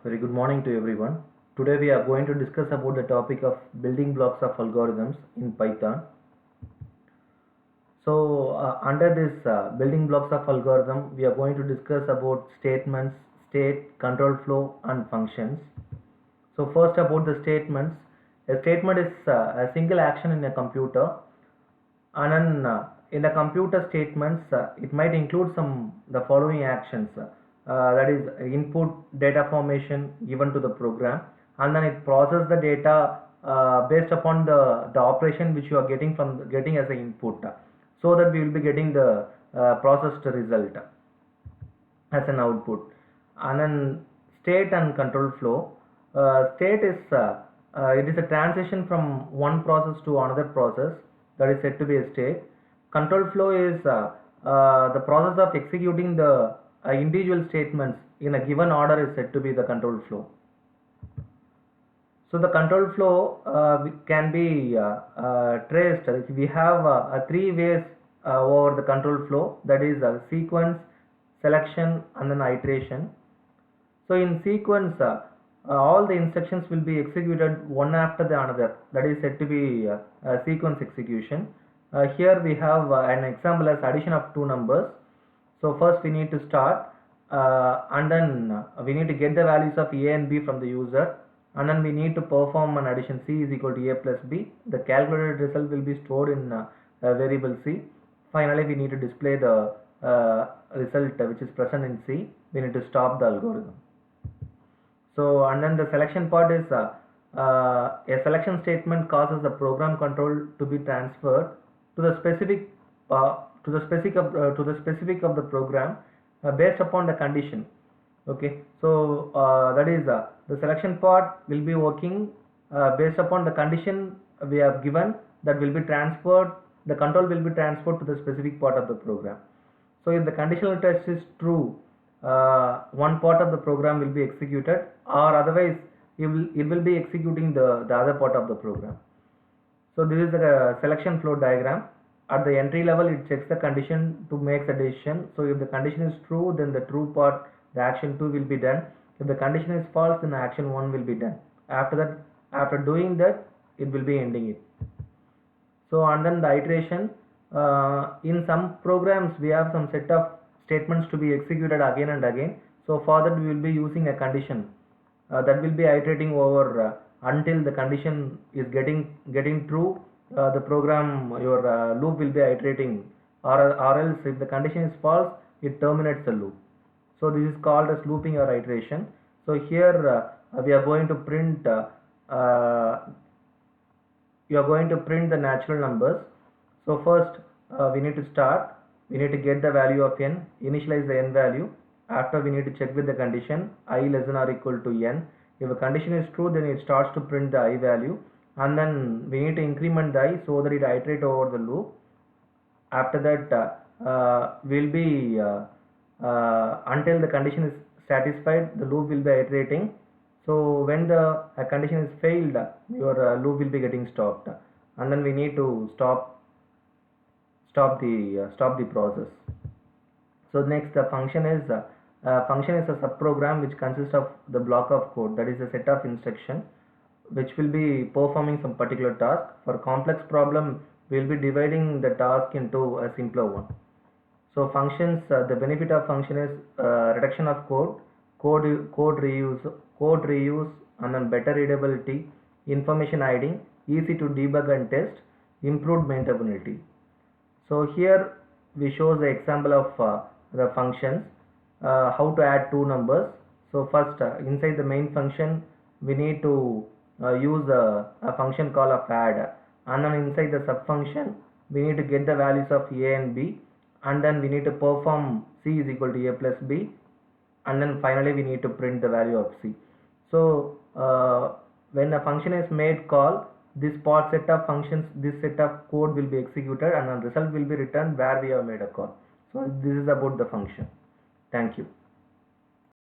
Very good morning to everyone. Today we are going to discuss about the topic of building blocks of algorithms in Python. Under this building blocks of algorithm, we are going to discuss about statements, state, control flow, and functions. So first about the statements. A statement is a single action in a computer, and then in the computer statements, it might include the following actions. That is input data formation given to the program, and then it process the data based upon the operation which you are getting as an input, so that we will be getting the processed result as an output. And then state and control flow. State is it is a transition from one process to another process, that is said to be a state. Control flow is the process of executing the individual statements in a given order is said to be the control flow. So the control flow can be traced. We have three ways over the control flow, that is sequence, selection, and then iteration. So in sequence, all the instructions will be executed one after the another, that is said to be sequence execution. Here we have an example as addition of two numbers. So first we need to start and then we need to get the values of a and b from the user, and then we need to perform an addition. C is equal to a plus b. The calculated result will be stored in variable c. Finally we need to display the result which is present in c. We need to stop the algorithm. So and then the selection part is a selection statement causes the program control to be transferred to the specific of the program based upon the condition. Okay, so that is the selection part will be working based upon the condition we have given, that will be transferred. The control will be transferred to the specific part of the program. So if the conditional test is true, one part of the program will be executed, or otherwise it will be executing the other part of the program. So this is the selection flow diagram. At the entry level, it checks the condition to make the decision. So if the condition is true, then the true part, the action 2 will be done. If the condition is false, then the action 1 will be done. After doing that, it will be ending it. So and then the iteration, in some programs we have some set of statements to be executed again and again. So for that we will be using a condition that will be iterating over until the condition is getting true. The program, your loop will be iterating, or else if the condition is false, it terminates the loop. So this is called as looping or iteration. So here we are going to print the natural numbers. So first we need to start. We need to get the value of n, initialize the n value. After we need to check with the condition I less than or equal to n. If a condition is true, then it starts to print the I value, and then we need to increment the I so that it iterates over the loop. After that will be until the condition is satisfied, the loop will be iterating. So when the condition is failed, your loop will be getting stopped, and then we need to stop the process. So next, the function is a subprogram which consists of the block of code, that is a set of instruction which will be performing some particular task. For complex problem, we will be dividing the task into a simpler one. So functions, the benefit of function is reduction of code reuse, and then better readability, information hiding, easy to debug and test, improved maintainability. So here we show the example of the functions, how to add two numbers. So first inside the main function we need to use a function called of add, and then inside the sub function we need to get the values of a and b, and then we need to perform c is equal to a plus b, and then finally we need to print the value of c. So when a function is made call, this part set of functions, this set of code will be executed, and then result will be returned where we have made a call. So this is about the function. Thank you.